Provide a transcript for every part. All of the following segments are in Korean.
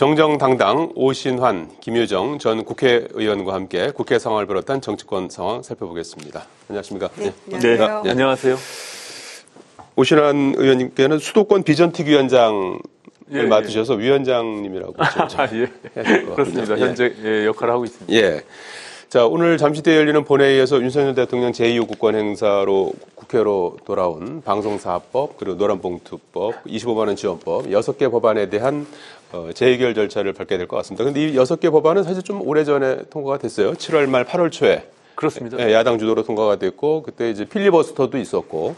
정정당당 오신환, 김유정 전 국회의원과 함께 국회 상황을 비롯한 정치권 상황 살펴보겠습니다. 안녕하십니까? 네, 안녕하세요. 네, 안녕하세요. 오신환 의원님께는 수도권 비전특위위원장을 맡으셔서 위원장님이라고 그렇습니다. 현재 역할을 하고 있습니다. 예. 자, 오늘 잠시 뒤에 열리는 본회의에서 윤석열 대통령 제2호 국권 행사로 국회로 돌아온 방송사법, 그리고 노란봉투법, 25만 원 지원법 6개 법안에 대한 재의결 절차를 밟게 될 것 같습니다. 그런데 이 6개 법안은 사실 좀 오래전에 통과가 됐어요. 7월 말 8월 초에. 그렇습니다. 야당 주도로 통과가 됐고, 그때 이제 필리버스터도 있었고,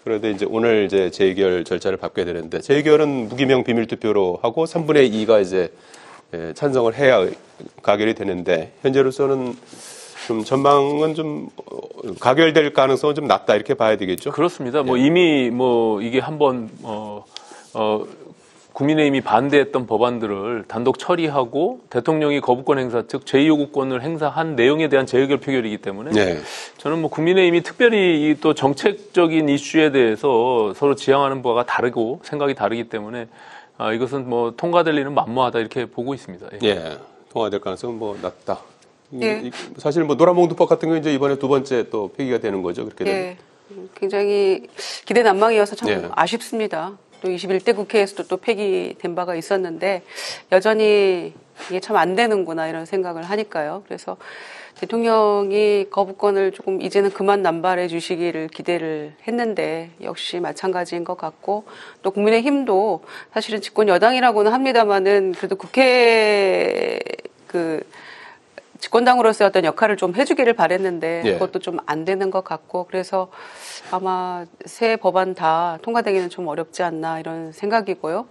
그런데 이제 오늘 이제 재의결 절차를 밟게 되는데, 재의결은 무기명 비밀투표로 하고 3분의 2가 이제 찬성을 해야 가결이 되는데, 현재로서는 좀 전망은 좀 가결될 가능성은 좀 낮다 이렇게 봐야 되겠죠? 그렇습니다. 뭐 이미 이게 한번 국민의힘이 반대했던 법안들을 단독 처리하고 대통령이 거부권 행사, 즉 제2호 국권을 행사한 내용에 대한 재의결 표결이기 때문에 저는 뭐 국민의힘이 특별히 또 정책적인 이슈에 대해서 서로 지향하는 바가 다르고 생각이 다르기 때문에 이것은 뭐 통과될 일은 만무하다 이렇게 보고 있습니다. 예, 통과될 가능성은 뭐 낮다. 사실 뭐 노란봉투법 같은 거 이제 이번에 두 번째 또 폐기가 되는 거죠. 그렇게 되면. 굉장히 기대난망이어서 참 아쉽습니다. 또 21대 국회에서도 또 폐기된 바가 있었는데 여전히 이게 참 안 되는구나 이런 생각을 하니까요. 그래서 대통령이 거부권을 조금 이제는 그만 남발해 주시기를 기대를 했는데 역시 마찬가지인 것 같고 또 국민의힘도 사실은 집권 여당이라고는 합니다만은 그래도 국회 집권당으로서의 어떤 역할을 좀 해주기를 바랬는데 그것도 좀 안 되는 것 같고 그래서 아마 새 법안 다 통과되기는 좀 어렵지 않나 이런 생각이고요.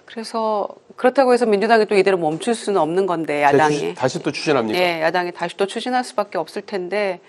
그래서 그렇다고 해서 민주당이 또 이대로 멈출 수는 없는 건데 야당이 다시 또 추진합니까? 예, 야당이 다시 또 추진할 수밖에 없을 텐데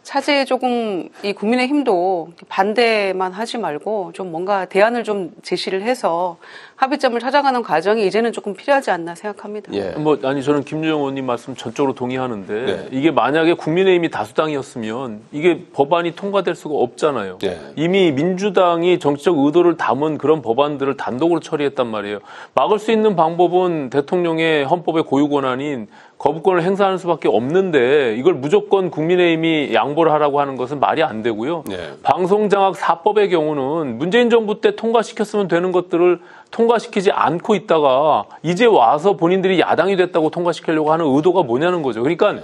차제에 조금 이 국민의힘도 반대만 하지 말고 좀 뭔가 대안을 좀 제시를 해서 합의점을 찾아가는 과정이 이제는 조금 필요하지 않나 생각합니다. 저는 김유정 의원님 말씀 전적으로 동의하는데 이게 만약에 국민의힘이 다수당이었으면 이게 법안이 통과될 수가 없잖아요. 이미 민주당이 정치적 의도를 담은 그런 법안들을 단독으로 처리했단 말이에요. 막을 수 있는 방법은 대통령의 헌법의 고유 권한인 거부권을 행사하는 수밖에 없는데 이걸 무조건 국민의힘이 양보를 하라고 하는 것은 말이 안 되고요. 방송장악 4법의 경우는 문재인 정부 때 통과시켰으면 되는 것들을 통과시키지 않고 있다가 이제 와서 본인들이 야당이 됐다고 통과시키려고 하는 의도가 뭐냐는 거죠. 그러니까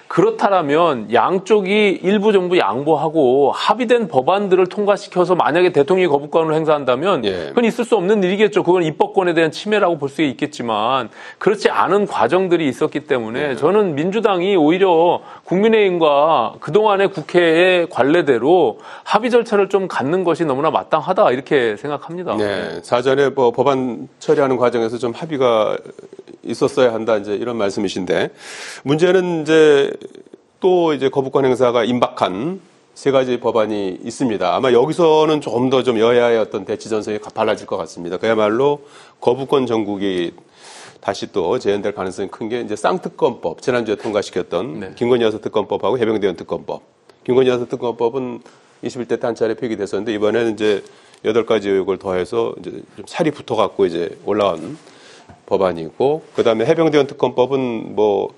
그렇다면 양쪽이 일부 정부 양보하고 합의된 법안들을 통과시켜서 만약에 대통령이 거부권을 행사한다면 그건 있을 수 없는 일이겠죠. 그건 입법권에 대한 침해라고 볼 수 있겠지만 그렇지 않은 과정들이 있었기 때문에 저는 민주당이 오히려 국민의힘과 그동안의 국회의 관례대로 합의 절차를 좀 갖는 것이 너무나 마땅하다 이렇게 생각합니다. 사전에 뭐 법안 처리하는 과정에서 좀 합의가 있었어야 한다 이제 이런 말씀이신데 문제는 이제 또 이제 거부권 행사가 임박한 세 가지 법안이 있습니다. 아마 여기서는 좀 더 여야의 어떤 대치 전선이 달라질 것 같습니다. 그야말로 거부권 정국이 다시 또 재현될 가능성이 큰 게 이제 쌍특검법 지난주에 통과시켰던 김건희 여사 특검법하고 해병대 의원 특검법. 김건희 여사 특검법은 21대 때 한 차례 폐기됐었는데 이번에는 이제 8가지 의혹을 더해서 이제 좀 살이 붙어갖고 이제 올라온 법안이고, 그 다음에 해병대 의원 특검법은 뭐,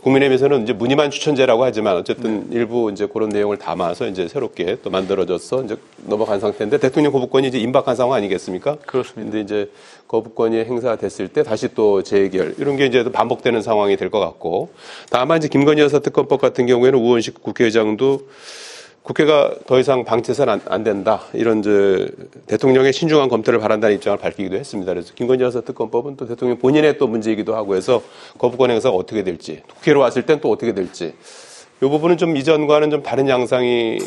국민의힘에서는 이제 무늬만 추천제라고 하지만 어쨌든 일부 이제 그런 내용을 담아서 이제 새롭게 또 만들어져서 이제 넘어간 상태인데 대통령 거부권이 이제 임박한 상황 아니겠습니까? 그렇습니다. 근데 이제 거부권이 행사됐을 때 다시 또 재결 이런 게 이제 반복되는 상황이 될 것 같고, 다만 이제 김건희 여사 특검법 같은 경우에는 우원식 국회의장도 국회가 더 이상 방치해서는 안 된다. 이런 대통령의 신중한 검토를 바란다는 입장을 밝히기도 했습니다. 그래서 김건희 여사 특검법은 또 대통령 본인의 또 문제이기도 하고 해서 거부권 행사가 어떻게 될지, 국회로 왔을 땐 또 어떻게 될지, 이 부분은 좀 이전과는 좀 다른 양상이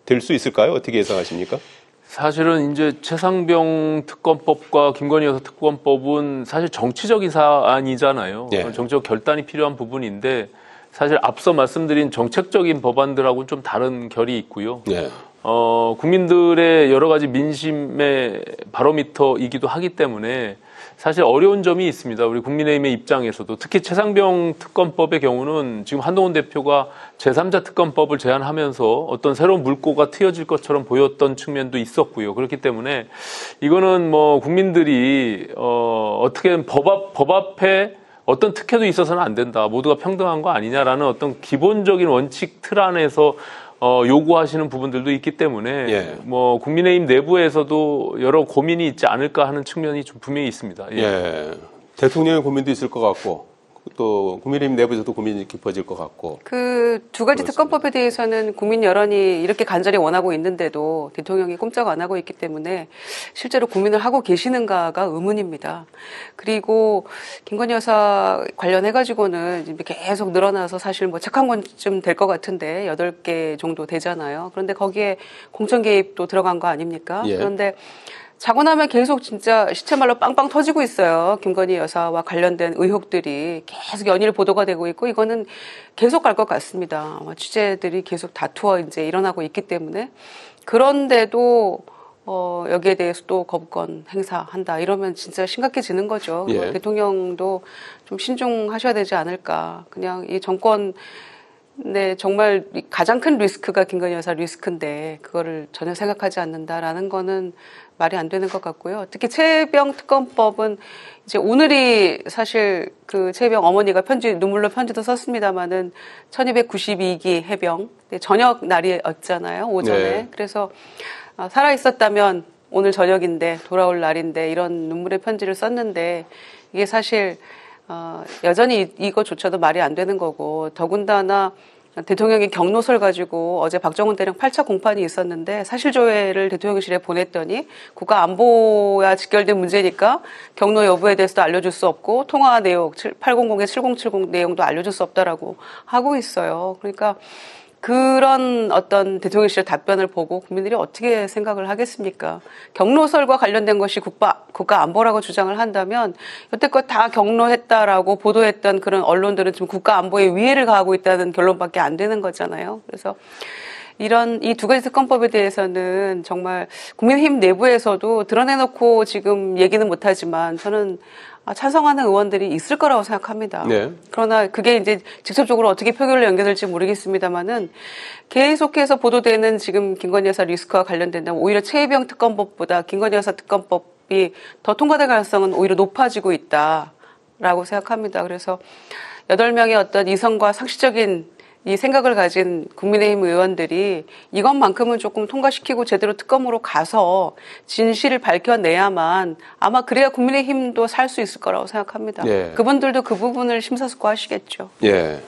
될 수 있을까요? 어떻게 예상하십니까? 사실은 이제 최상병 특검법과 김건희 여사 특검법은 사실 정치적인 사안이잖아요. 정치적 결단이 필요한 부분인데 사실 앞서 말씀드린 정책적인 법안들하고는 좀 다른 결이 있고요. 국민들의 여러 가지 민심의 바로미터이기도 하기 때문에 사실 어려운 점이 있습니다. 우리 국민의힘의 입장에서도 특히 최상병 특검법의 경우는 지금 한동훈 대표가 제3자 특검법을 제안하면서 어떤 새로운 물꼬가 트여질 것처럼 보였던 측면도 있었고요. 그렇기 때문에 이거는 뭐 국민들이 어떻게든 법 앞에 어떤 특혜도 있어서는 안 된다. 모두가 평등한 거 아니냐라는 어떤 기본적인 원칙 틀 안에서 요구하시는 부분들도 있기 때문에 예. 뭐 국민의힘 내부에서도 여러 고민이 있지 않을까 하는 측면이 좀 분명히 있습니다. 예. 예. 대통령의 고민도 있을 것 같고 또 국민의힘 내부에서도 고민이 깊어질 것 같고. 그 두 가지 그렇습니다. 특검법에 대해서는 국민 여론이 이렇게 간절히 원하고 있는데도 대통령이 꼼짝 안 하고 있기 때문에 실제로 고민을 하고 계시는가가 의문입니다. 그리고 김건희 여사 관련해가지고는 계속 늘어나서 사실 뭐 착한 건 좀 될 것 같은데 8개 정도 되잖아요. 그런데 거기에 공천 개입도 들어간 거 아닙니까? 예. 그런데 자고 나면 계속 진짜 시체말로 빵빵 터지고 있어요. 김건희 여사와 관련된 의혹들이 계속 연일 보도가 되고 있고 이거는 계속 갈 것 같습니다. 취재들이 계속 다투어 이제 일어나고 있기 때문에 그런데도 여기에 대해서 또 거부권 행사한다 이러면 진짜 심각해지는 거죠. 예. 대통령도 좀 신중하셔야 되지 않을까. 그냥 이 정권 네, 정말 가장 큰 리스크가 김건희 여사 리스크인데 그거를 전혀 생각하지 않는다라는 거는 말이 안 되는 것 같고요. 특히 최혜병 특검법은 이제 오늘이 사실 그 최혜병 어머니가 눈물로 편지도 썼습니다마는 1292기 해병 저녁 날이었잖아요. 오전에. 네. 그래서 살아 있었다면 오늘 저녁인데 돌아올 날인데 이런 눈물의 편지를 썼는데 이게 사실 여전히 이거조차도 말이 안 되는 거고 더군다나 대통령이 경로설 가지고 어제 박정훈 대령 8차 공판이 있었는데 사실조회를 대통령실에 보냈더니 국가안보와 직결된 문제니까 경로 여부에 대해서도 알려줄 수 없고 통화 내용 800에 7070 내용도 알려줄 수 없다라고 하고 있어요. 그러니까 그런 어떤 대통령실의 답변을 보고 국민들이 어떻게 생각을 하겠습니까? 경로설과 관련된 것이 국가 안보라고 주장을 한다면 여태껏 다 경로했다라고 보도했던 그런 언론들은 지금 국가 안보에 위해를 가하고 있다는 결론밖에 안 되는 거잖아요. 그래서 이 두 가지 특검법에 대해서는 정말 국민의힘 내부에서도 드러내놓고 지금 얘기는 못하지만 저는 찬성하는 의원들이 있을 거라고 생각합니다. 네. 그러나 그게 이제 직접적으로 어떻게 표결로 연결될지 모르겠습니다만은 계속해서 보도되는 지금 김건희 여사 리스크와 관련된다면 오히려 최혜병 특검법보다 김건희 여사 특검법이 더 통과될 가능성은 오히려 높아지고 있다라고 생각합니다. 그래서 8명의 어떤 이성과 상식적인 이 생각을 가진 국민의힘 의원들이 이것만큼은 조금 통과시키고 제대로 특검으로 가서 진실을 밝혀내야만 아마 그래야 국민의힘도 살 수 있을 거라고 생각합니다. 예. 그분들도 그 부분을 심사숙고하시겠죠. 예.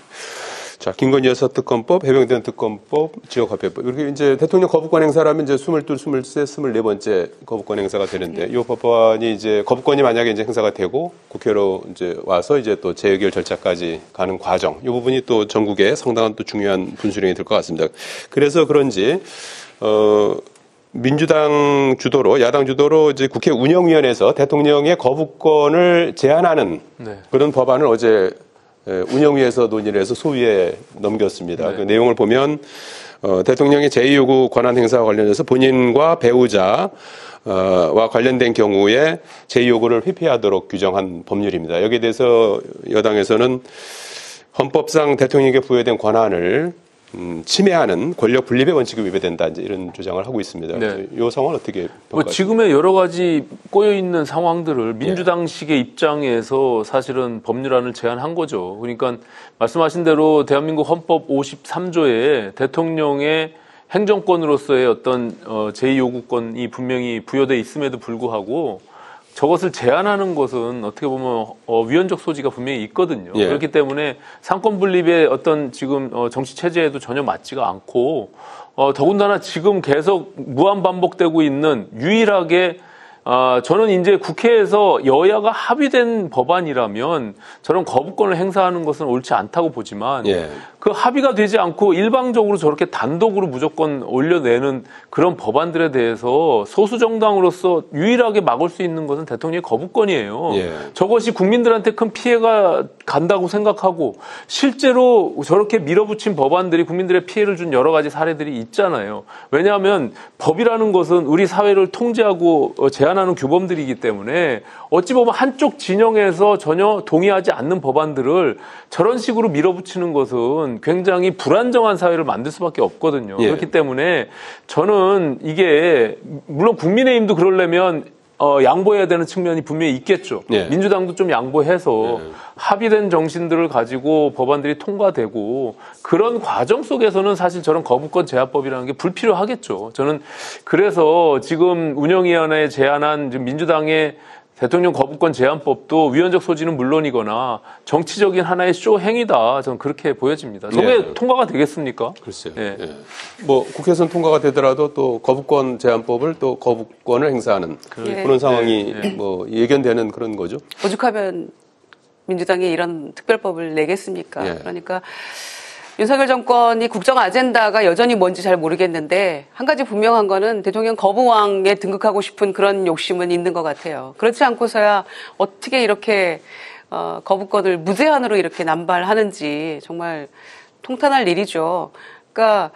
자, 김건희 여사 특검법, 해병대 특검법, 지역화폐법. 이렇게 이제 대통령 거부권 행사라면 이제 22, 23, 24번째 거부권 행사가 되는데 이 법안이 이제 거부권이 만약에 이제 행사가 되고 국회로 이제 와서 이제 또 재의결 절차까지 가는 과정. 이 부분이 또 전국에 상당한 또 중요한 분수령이 될 것 같습니다. 그래서 그런지 민주당 주도로 야당 주도로 이제 국회 운영위원회에서 대통령의 거부권을 제한하는 네. 그런 법안을 어제 운영위에서 논의를 해서 소위에 넘겼습니다. 네. 그 내용을 보면 대통령의 제2요구 권한 행사와 관련해서 본인과 배우자와 관련된 경우에 제2요구를 회피하도록 규정한 법률입니다. 여기에 대해서 여당에서는 헌법상 대통령에게 부여된 권한을 침해하는 권력 분립의 원칙이 위배된다 이제 이런 주장을 하고 있습니다. 네. 이 상황은 어떻게 뭐 지금의 여러 가지 꼬여 있는 상황들을 민주당식의 입장에서 사실은 법률안을 제안한 거죠. 그러니까 말씀하신 대로 대한민국 헌법 53조에 대통령의 행정권으로서의 어떤 제2요구권이 분명히 부여돼 있음에도 불구하고 저것을 제한하는 것은 어떻게 보면 위헌적 소지가 분명히 있거든요. 예. 그렇기 때문에 상권 분립의 어떤 지금 정치 체제에도 전혀 맞지가 않고 더군다나 지금 계속 무한 반복되고 있는 유일하게 저는 이제 국회에서 여야가 합의된 법안이라면 저런 거부권을 행사하는 것은 옳지 않다고 보지만 예. 그 합의가 되지 않고 일방적으로 저렇게 단독으로 무조건 올려내는 그런 법안들에 대해서 소수 정당으로서 유일하게 막을 수 있는 것은 대통령의 거부권이에요. 예. 저것이 국민들한테 큰 피해가 간다고 생각하고 실제로 저렇게 밀어붙인 법안들이 국민들의 피해를 준 여러 가지 사례들이 있잖아요. 왜냐하면 법이라는 것은 우리 사회를 통제하고 제한 제안하는 규범들이기 때문에 어찌 보면 한쪽 진영에서 전혀 동의하지 않는 법안들을 저런 식으로 밀어붙이는 것은 굉장히 불안정한 사회를 만들 수밖에 없거든요. 예. 그렇기 때문에 저는 이게 물론 국민의힘도 그러려면 양보해야 되는 측면이 분명히 있겠죠. 예. 민주당도 좀 양보해서 합의된 정신들을 가지고 법안들이 통과되고 그런 과정 속에서는 사실 저런 거부권 제한법이라는 게 불필요하겠죠. 저는 그래서 지금 운영위원회에 제안한 민주당의 대통령 거부권 제한법도 위헌적 소지는 물론이거나 정치적인 하나의 쇼 행위다. 저는 그렇게 보여집니다. 저게 통과가 되겠습니까? 글쎄요. 예. 예. 뭐 국회에서는 통과가 되더라도 또 거부권 제한법을 또 거부권을 행사하는 그런 상황이 뭐 예견되는 그런 거죠. 오죽하면 민주당이 이런 특별법을 내겠습니까? 그러니까 윤석열 정권이 국정 아젠다가 여전히 뭔지 잘 모르겠는데 한 가지 분명한 거는 대통령 거부왕에 등극하고 싶은 그런 욕심은 있는 것 같아요. 그렇지 않고서야 어떻게 이렇게 거부권을 무제한으로 이렇게 남발하는지 정말 통탄할 일이죠. 그러니까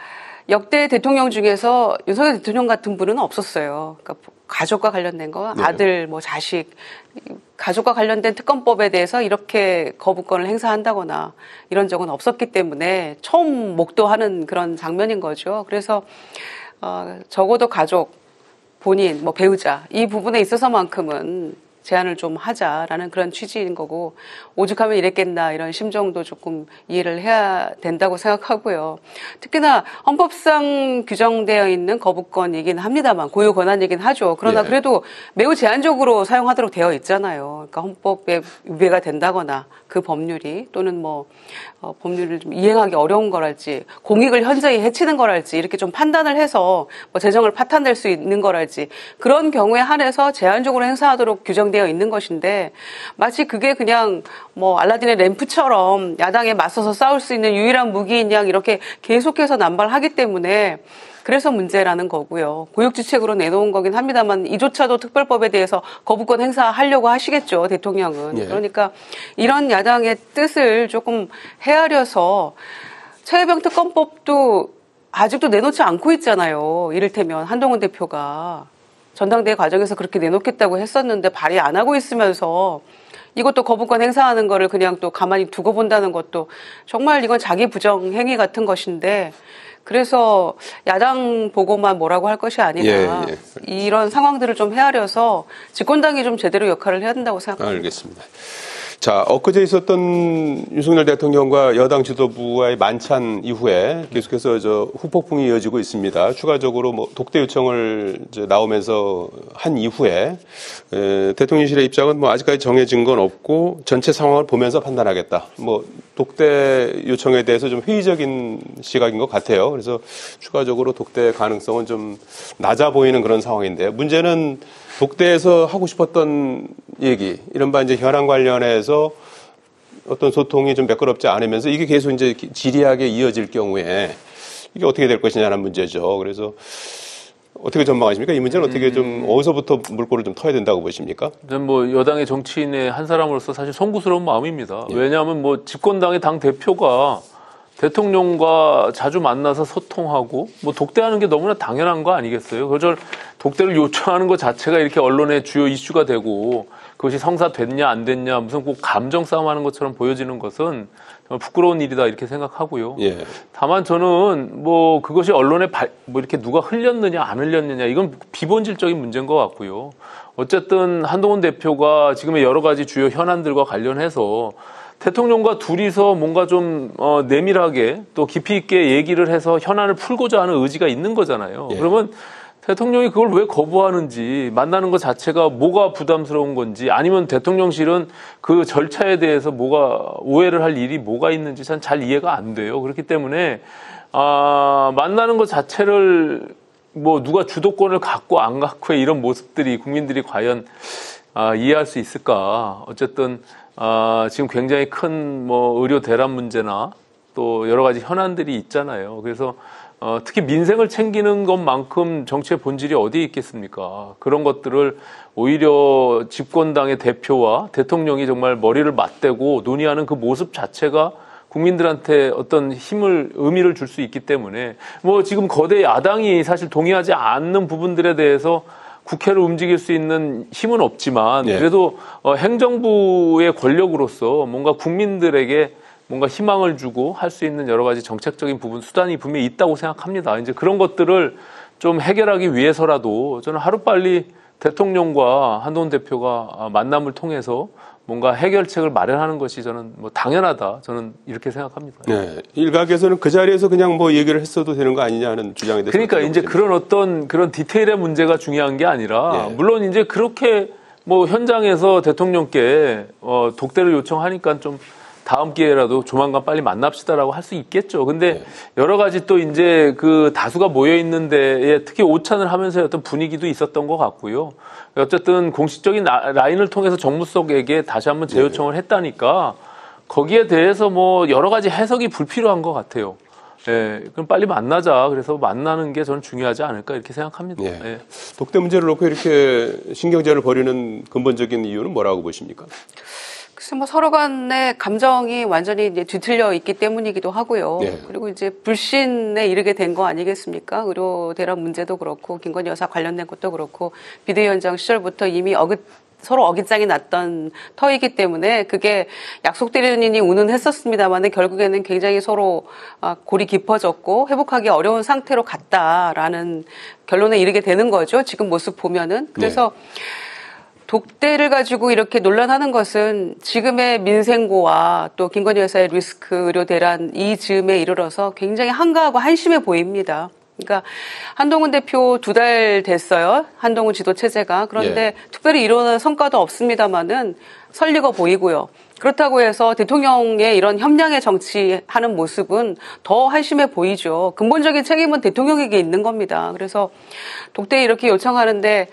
역대 대통령 중에서 윤석열 대통령 같은 분은 없었어요. 그러니까 가족과 관련된 거, 아들, 뭐 자식, 가족과 관련된 특검법에 대해서 이렇게 거부권을 행사한다거나 이런 적은 없었기 때문에 처음 목도하는 그런 장면인 거죠. 그래서 적어도 가족, 본인, 뭐 배우자 이 부분에 있어서만큼은 제안을 좀 하자라는 그런 취지인 거고 오죽하면 이랬겠나 이런 심정도 조금 이해를 해야 된다고 생각하고요. 특히나 헌법상 규정되어 있는 거부권이긴 합니다만 고유 권한이긴 하죠. 그러나 그래도 매우 제한적으로 사용하도록 되어 있잖아요. 그러니까 헌법에 위배가 된다거나 그 법률이 또는 뭐 법률을 좀 이행하기 어려운 거랄지 공익을 현저히 해치는 거랄지 이렇게 좀 판단을 해서 뭐 재정을 파탄될 수 있는 거랄지 그런 경우에 한해서 제한적으로 행사하도록 규정되어 있는 것인데 마치 그게 그냥 뭐 알라딘의 램프처럼 야당에 맞서서 싸울 수 있는 유일한 무기인 양 이렇게 계속해서 남발하기 때문에 그래서 문제라는 거고요. 고육지책으로 내놓은 거긴 합니다만 이조차도 특별법에 대해서 거부권 행사하려고 하시겠죠. 대통령은. 그러니까 이런 야당의 뜻을 조금 헤아려서 최혜병 특검법도 아직도 내놓지 않고 있잖아요. 이를테면 한동훈 대표가 전당대회 과정에서 그렇게 내놓겠다고 했었는데 발의 안 하고 있으면서 이것도 거부권 행사하는 거를 그냥 또 가만히 두고 본다는 것도 정말 이건 자기 부정 행위 같은 것인데 그래서 야당 보고만 뭐라고 할 것이 아니라 이런 상황들을 좀 헤아려서 집권당이 좀 제대로 역할을 해야 된다고 생각합니다. 알겠습니다. 자, 엊그제 있었던 윤석열 대통령과 여당 지도부와의 만찬 이후에 계속해서 후폭풍이 이어지고 있습니다. 추가적으로 뭐 독대 요청을 나오면서 한 이후에 대통령실의 입장은 뭐 아직까지 정해진 건 없고 전체 상황을 보면서 판단하겠다. 뭐 독대 요청에 대해서 좀 회의적인 시각인 것 같아요. 그래서 추가적으로 독대 가능성은 좀 낮아 보이는 그런 상황인데 문제는 독대에서 하고 싶었던 얘기, 이른바 이제 현안 관련해서 어떤 소통이 좀 매끄럽지 않으면서 이게 계속 이제 지리하게 이어질 경우에 이게 어떻게 될 것이냐는 문제죠. 그래서 어떻게 전망하십니까? 이 문제는 어떻게 좀 어디서부터 물꼬를 좀 터야 된다고 보십니까? 저는 뭐 여당의 정치인의 한 사람으로서 사실 송구스러운 마음입니다. 왜냐하면 뭐 집권당의 당 대표가 대통령과 자주 만나서 소통하고 뭐 독대하는 게 너무나 당연한 거 아니겠어요? 그저 독대를 요청하는 것 자체가 이렇게 언론의 주요 이슈가 되고 그것이 성사됐냐 안 됐냐 무슨 꼭 감정 싸움하는 것처럼 보여지는 것은 정말 부끄러운 일이다 이렇게 생각하고요. 다만 저는 뭐 그것이 언론에 뭐 이렇게 누가 흘렸느냐 안 흘렸느냐 이건 비본질적인 문제인 것 같고요. 어쨌든 한동훈 대표가 지금의 여러 가지 주요 현안들과 관련해서 대통령과 둘이서 뭔가 좀 내밀하게 또 깊이 있게 얘기를 해서 현안을 풀고자 하는 의지가 있는 거잖아요. 그러면 대통령이 그걸 왜 거부하는지 만나는 것 자체가 뭐가 부담스러운 건지 아니면 대통령실은 그 절차에 대해서 뭐가 오해를 할 일이 뭐가 있는지 참 잘 이해가 안 돼요. 그렇기 때문에 만나는 것 자체를 뭐 누가 주도권을 갖고 안 갖고의 이런 모습들이 국민들이 과연 이해할 수 있을까. 어쨌든 지금 굉장히 큰 뭐 의료 대란 문제나 또 여러 가지 현안들이 있잖아요. 그래서 특히 민생을 챙기는 것만큼 정치의 본질이 어디에 있겠습니까? 그런 것들을 오히려 집권당의 대표와 대통령이 정말 머리를 맞대고 논의하는 그 모습 자체가 국민들한테 어떤 의미를 줄 수 있기 때문에 뭐 지금 거대 야당이 사실 동의하지 않는 부분들에 대해서 국회를 움직일 수 있는 힘은 없지만 예. 그래도 행정부의 권력으로서 뭔가 국민들에게 뭔가 희망을 주고 할 수 있는 여러 가지 정책적인 부분, 수단이 분명히 있다고 생각합니다. 이제 그런 것들을 좀 해결하기 위해서라도 저는 하루빨리 대통령과 한동훈 대표가 만남을 통해서 뭔가 해결책을 마련하는 것이 저는 뭐 당연하다. 저는 이렇게 생각합니다. 네. 일각에서는 그 자리에서 그냥 뭐 얘기를 했어도 되는 거 아니냐 하는 주장에 대해서. 그러니까 이제 그런 어떤 그런 디테일의 문제가 중요한 게 아니라 예. 물론 이제 그렇게 뭐 현장에서 대통령께 독대를 요청하니까 좀 다음 기회라도 조만간 빨리 만납시다라고 할 수 있겠죠. 근데 여러 가지 또 이제 그 다수가 모여 있는 데에 특히 오찬을 하면서 어떤 분위기도 있었던 것 같고요. 어쨌든 공식적인 라인을 통해서 정무수석에게 다시 한번 재요청을 했다니까 거기에 대해서 뭐 여러 가지 해석이 불필요한 것 같아요. 예, 그럼 빨리 만나자. 그래서 만나는 게 저는 중요하지 않을까 이렇게 생각합니다. 예. 예. 독대 문제를 놓고 이렇게 신경전을 벌이는 근본적인 이유는 뭐라고 보십니까? 글쎄 뭐 서로 간의 감정이 완전히 이제 뒤틀려 있기 때문이기도 하고요. 예. 그리고 이제 불신에 이르게 된 거 아니겠습니까? 의료 대란 문제도 그렇고 김건희 여사 관련된 것도 그렇고 비대위원장 시절부터 이미 서로 어깃장이 났던 터이기 때문에 그게 약속대리인이 운운했었습니다만 결국에는 굉장히 서로 골이 깊어졌고 회복하기 어려운 상태로 갔다라는 결론에 이르게 되는 거죠. 지금 모습 보면은. 그래서 독대를 가지고 이렇게 논란하는 것은 지금의 민생고와 또 김건희 여사의 리스크 의료 대란 이 즈음에 이르러서 굉장히 한가하고 한심해 보입니다. 그러니까 한동훈 대표 2달 됐어요. 한동훈 지도 체제가. 그런데 특별히 이루어낸 성과도 없습니다만은 설리가 보이고요. 그렇다고 해서 대통령의 이런 협량의 정치하는 모습은 더 한심해 보이죠. 근본적인 책임은 대통령에게 있는 겁니다. 그래서 독대 이렇게 요청하는데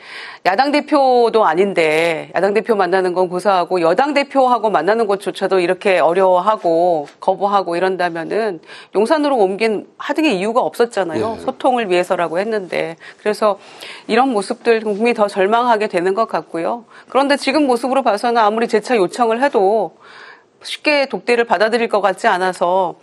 야당 대표도 아닌데 야당 대표 만나는 건 고사하고 여당 대표하고 만나는 것조차도 이렇게 어려워하고 거부하고 이런다면은 용산으로 옮긴 하등의 이유가 없었잖아요. 소통을 위해서라고 했는데. 그래서 이런 모습들 국민이 더 절망하게 되는 것 같고요. 그런데 지금 모습으로 봐서는 아무리 재차 요청을 해도 쉽게 독대를 받아들일 것 같지 않아서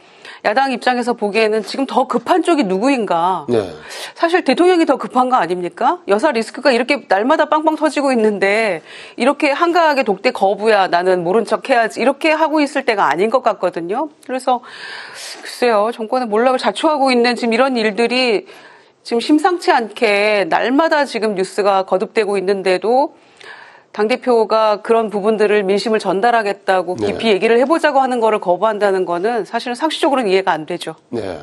야당 입장에서 보기에는 지금 더 급한 쪽이 누구인가. 네. 사실 대통령이 더 급한 거 아닙니까? 여사 리스크가 이렇게 날마다 빵빵 터지고 있는데 이렇게 한가하게 독대 거부야 나는 모른 척 해야지 이렇게 하고 있을 때가 아닌 것 같거든요. 그래서 글쎄요. 정권의 몰락을 자초하고 있는 지금 이런 일들이 지금 심상치 않게 날마다 지금 뉴스가 거듭되고 있는데도 당대표가 그런 부분들을 민심을 전달하겠다고 깊이 얘기를 해보자고 하는 거를 거부한다는 거는 사실은 상식적으로는 이해가 안 되죠. 네.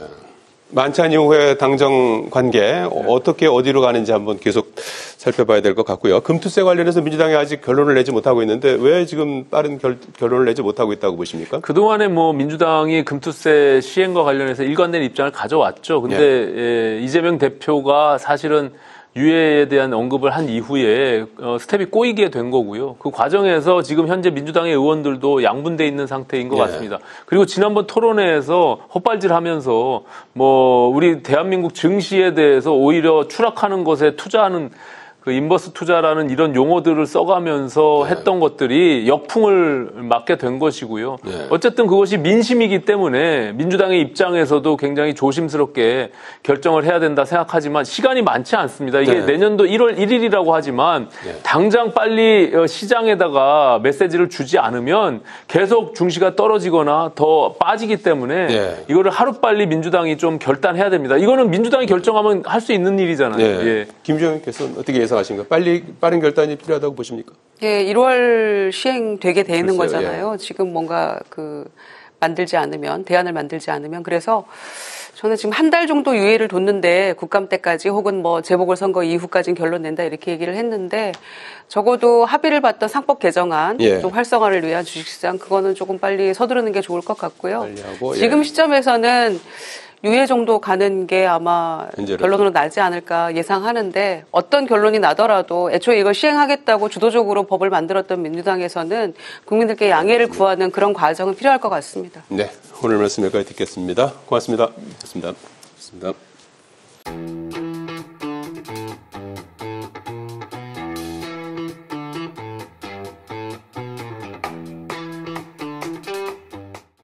만찬 이후에 당정 관계 어떻게 어디로 가는지 한번 계속 살펴봐야 될 것 같고요. 금투세 관련해서 민주당이 아직 결론을 내지 못하고 있는데 왜 지금 빠른 결론을 내지 못하고 있다고 보십니까? 그동안에 뭐 민주당이 금투세 시행과 관련해서 일관된 입장을 가져왔죠. 근데 이재명 대표가 사실은 유해에 대한 언급을 한 이후에 스텝이 꼬이게 된 거고요. 그 과정에서 지금 현재 민주당의 의원들도 양분돼 있는 상태인 것 같습니다. 그리고 지난번 토론회에서 헛발질하면서 뭐 우리 대한민국 증시에 대해서 오히려 추락하는 것에 투자하는 그 인버스 투자라는 이런 용어들을 써가면서 했던 것들이 역풍을 맞게 된 것이고요. 어쨌든 그것이 민심이기 때문에 민주당의 입장에서도 굉장히 조심스럽게 결정을 해야 된다 생각하지만 시간이 많지 않습니다. 이게 내년도 1월 1일이라고 하지만 당장 빨리 시장에다가 메시지를 주지 않으면 계속 중시가 떨어지거나 더 빠지기 때문에 이거를 하루빨리 민주당이 좀 결단해야 됩니다. 이거는 민주당이 결정하면 할 수 있는 일이잖아요. 김주영님께서는 어떻게 예상하십니까? 빠른 결단이 필요하다고 보십니까? 예, 1월 시행되게 되는 거잖아요. 지금 뭔가 대안을 만들지 않으면. 그래서 저는 지금 한 달 정도 유예를 뒀는데 국감 때까지 혹은 뭐 재보궐선거 이후까지는 결론 낸다 이렇게 얘기를 했는데 적어도 합의를 봤던 상법 개정안 좀 활성화를 위한 주식시장 그거는 조금 빨리 서두르는 게 좋을 것 같고요. 빨리 하고, 지금 시점에서는 유예 정도 가는 게 아마 결론으로 나지 않을까 예상하는데 어떤 결론이 나더라도 애초에 이걸 시행하겠다고 주도적으로 법을 만들었던 민주당에서는 국민들께 양해를 구하는 그런 과정은 필요할 것 같습니다. 네, 오늘 말씀 여기까지 듣겠습니다. 고맙습니다. 고맙습니다.